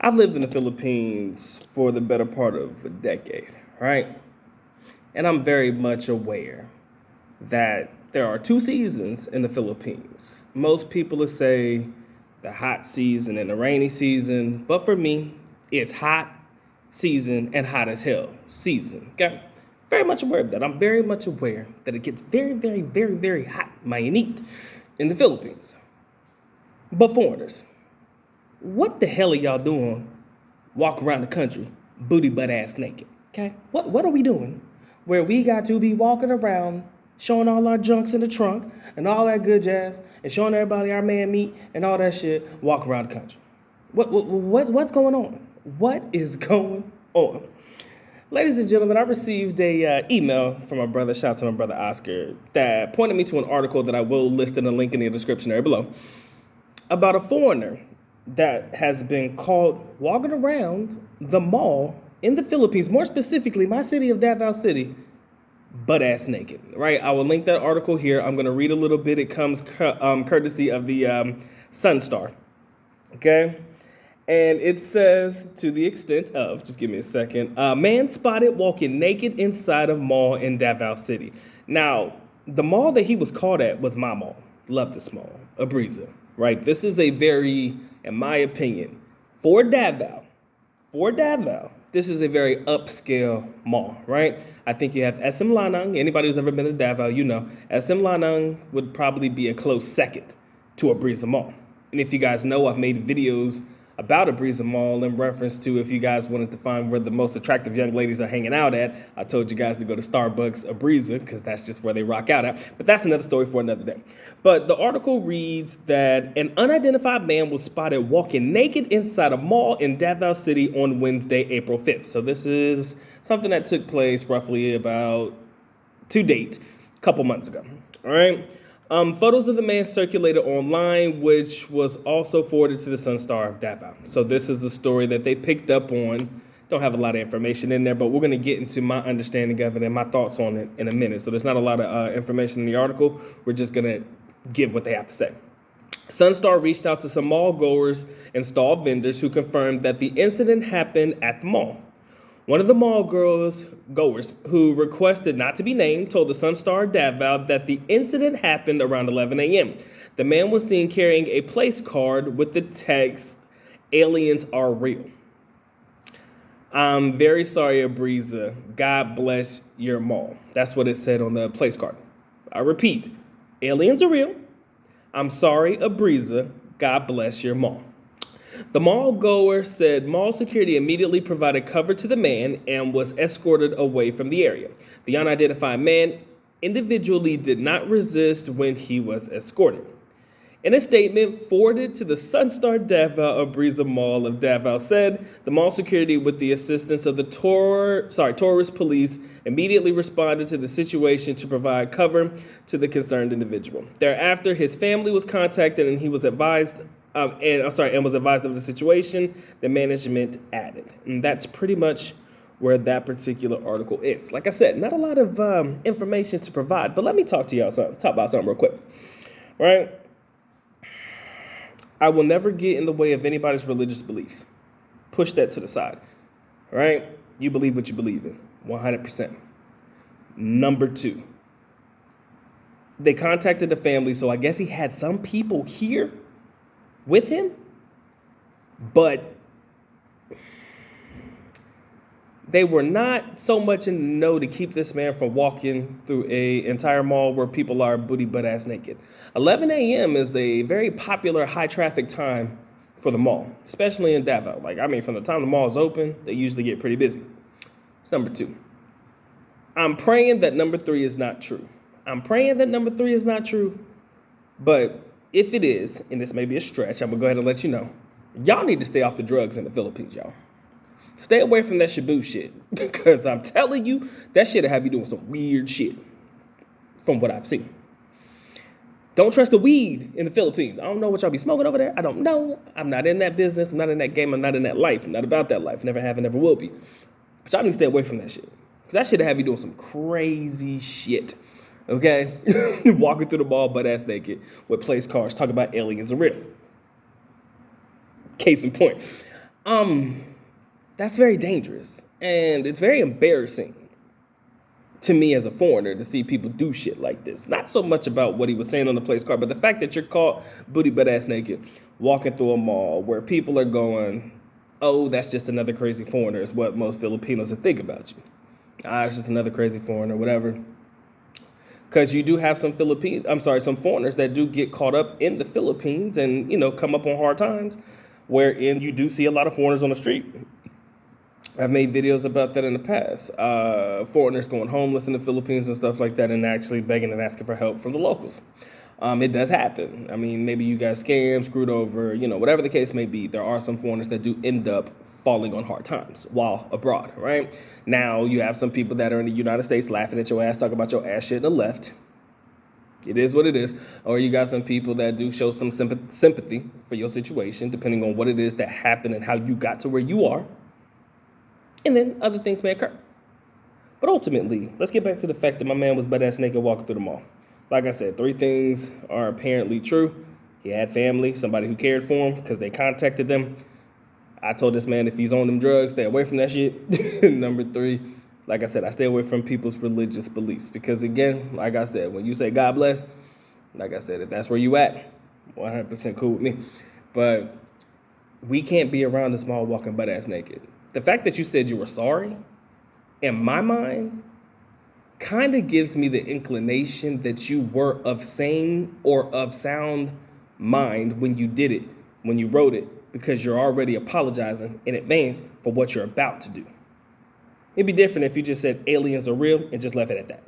I've lived in the Philippines for the better part of a decade, right? And I'm very much aware that there are two seasons in the Philippines. Most people will say the hot season and the rainy season, but for me, it's hot season and hot as hell season. Okay? Very much aware of that. I'm very much aware that it gets very, very, very, very hot, minute, in the Philippines. But foreigners, what the hell are y'all doing walk around the country booty butt ass naked? Okay? What are we doing where we got to be walking around showing all our junks in the trunk and all that good jazz and showing everybody our man meat and all that shit walk around the country? What's going on? What is going on? Ladies and gentlemen, I received a email from my brother, shout out to my brother Oscar, that pointed me to an article that I will list in a link in the description area below about a foreigner that has been caught walking around the mall in the Philippines, more specifically my city of Davao City, butt ass naked, right? I will link that article here. I'm going to read a little bit. It comes courtesy of the Sun Star, okay? And it says, to the extent of, just give me a second, man spotted walking naked inside of mall in Davao City. Now, the mall that he was caught at was my mall. Love this mall, Abriza, right? This is a very, in my opinion, for Davao, this is a very upscale mall, right? I think you have SM Lanang. Anybody who's ever been to Davao, you know, SM Lanang would probably be a close second to Abriza Mall. And if you guys know, I've made videos about Abriza Mall in reference to if you guys wanted to find where the most attractive young ladies are hanging out at. I told you guys to go to Starbucks Abriza because that's just where they rock out at. But that's another story for another day. But the article reads that an unidentified man was spotted walking naked inside a mall in Davao City on Wednesday, April 5th. So this is something that took place roughly about, to date, a couple months ago. All right. Photos of the man circulated online, which was also forwarded to the Sun Star of Davao. So this is a story that they picked up on. Don't have a lot of information in there, but we're going to get into my understanding of it and my thoughts on it in a minute. So there's not a lot of information in the article. We're just going to give what they have to say. Sunstar reached out to some mall goers and stall vendors who confirmed that the incident happened at the mall. One of the mall goers who requested not to be named told the Sunstar Davao that the incident happened around 11 a.m. The man was seen carrying a place card with the text, "Aliens are real." I'm very sorry, Abriza. God bless your mall. That's what it said on the place card. I repeat, aliens are real. I'm sorry, Abriza. God bless your mall. The mall goer said mall security immediately provided cover to the man and was escorted away from the area. The unidentified man individually did not resist when he was escorted. In a statement forwarded to the Sunstar Davao Abriza Mall of Davao said the mall security, with the assistance of the tourist police, immediately responded to the situation to provide cover to the concerned individual. Thereafter, his family was contacted and he was advised of the situation, the management added. And that's pretty much where that particular article ends. Like I said, not a lot of information to provide, but let me talk about something real quick. All right? I will never get in the way of anybody's religious beliefs. Push that to the side. All right? You believe what you believe in, 100%. Number two, they contacted the family, so I guess he had some people here with him, but they were not so much in the know to keep this man from walking through an entire mall where people are booty butt ass naked. 11 a.m. is a very popular high traffic time for the mall, especially in Davao. From the time the mall is open, they usually get pretty busy. It's number two. I'm praying that number three is not true. But if it is, and this may be a stretch, I'm going to go ahead and let you know, y'all need to stay off the drugs in the Philippines, y'all. Stay away from that Shabu shit, because I'm telling you, that shit'll have you doing some weird shit, from what I've seen. Don't trust the weed in the Philippines. I don't know what y'all be smoking over there. I don't know. I'm not in that business. I'm not in that game. I'm not in that life. I'm not about that life. Never have and never will be. But y'all need to stay away from that shit, because that shit'll have you doing some crazy shit. Okay? Walking through the mall butt ass naked with place cards talking about aliens are real. Case in point. Um, that's very dangerous, and it's very embarrassing to me as a foreigner to see people do shit like this. Not so much about what he was saying on the place card, but the fact that you're caught booty butt ass naked walking through a mall where people are going, oh, that's just another crazy foreigner, is what most Filipinos would think about you. Ah, it's just another crazy foreigner, whatever. Because you do have some foreigners that do get caught up in the Philippines and, come up on hard times, wherein you do see a lot of foreigners on the street. I've made videos about that in the past. Foreigners going homeless in the Philippines and stuff like that, and actually begging and asking for help from the locals. It does happen. I mean, maybe you got scammed, screwed over, whatever the case may be. There are some foreigners that do end up falling on hard times while abroad, right? Now, you have some people that are in the United States laughing at your ass, talking about your ass shit in the left. It is what it is. Or you got some people that do show some sympathy for your situation, depending on what it is that happened and how you got to where you are. And then other things may occur. But ultimately, let's get back to the fact that my man was butt-ass naked walking through the mall. Like I said, 3 things are apparently true. He had family, somebody who cared for him because they contacted them. I told this man if he's on them drugs, stay away from that shit. Number 3, like I said, I stay away from people's religious beliefs. Because again, like I said, when you say God bless, like I said, if that's where you at, 100% cool with me. But we can't be around this mall walking butt-ass naked. The fact that you said you were sorry, in my mind, kind of gives me the inclination that you were of sane or of sound mind when you did it, when you wrote it, because you're already apologizing in advance for what you're about to do. It'd be different if you just said aliens are real and just left it at that.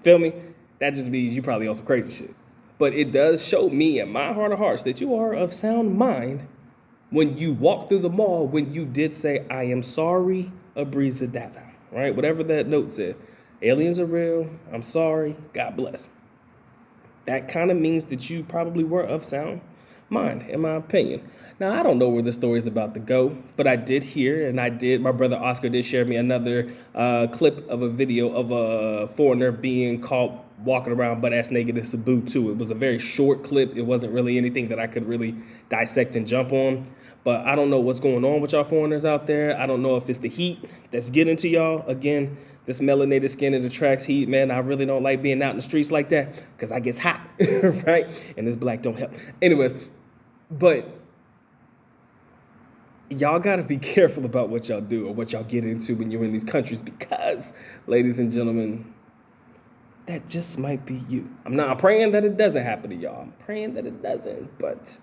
Feel me? That just means you probably on some crazy shit. But it does show me in my heart of hearts that you are of sound mind when you walked through the mall, when you did say, I am sorry, a breeze to Davao, right? Whatever that note said. Aliens are real. I'm sorry. God bless. That kind of means that you probably were of sound mind, in my opinion. Now, I don't know where the story is about to go, but I did hear, and my brother Oscar did share me another clip of a video of a foreigner being caught walking around butt-ass naked in Cebu, too. It was a very short clip. It wasn't really anything that I could really dissect and jump on. But I don't know what's going on with y'all foreigners out there. I don't know if it's the heat that's getting to y'all. Again, this melanated skin, it attracts heat, man. I really don't like being out in the streets like that because I get hot, right? And this black don't help. Anyways, but y'all got to be careful about what y'all do or what y'all get into when you're in these countries because, ladies and gentlemen, that just might be you. I'm praying that it doesn't happen to y'all. I'm praying that it doesn't, but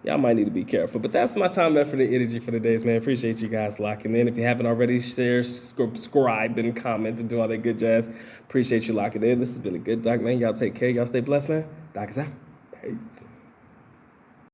y'all might need to be careful. But that's my time, effort, and energy for the days, man. Appreciate you guys locking in. If you haven't already, share, subscribe, and comment, and do all that good jazz. Appreciate you locking in. This has been a good doc, man. Y'all take care. Y'all stay blessed, man. Doc is out. Peace.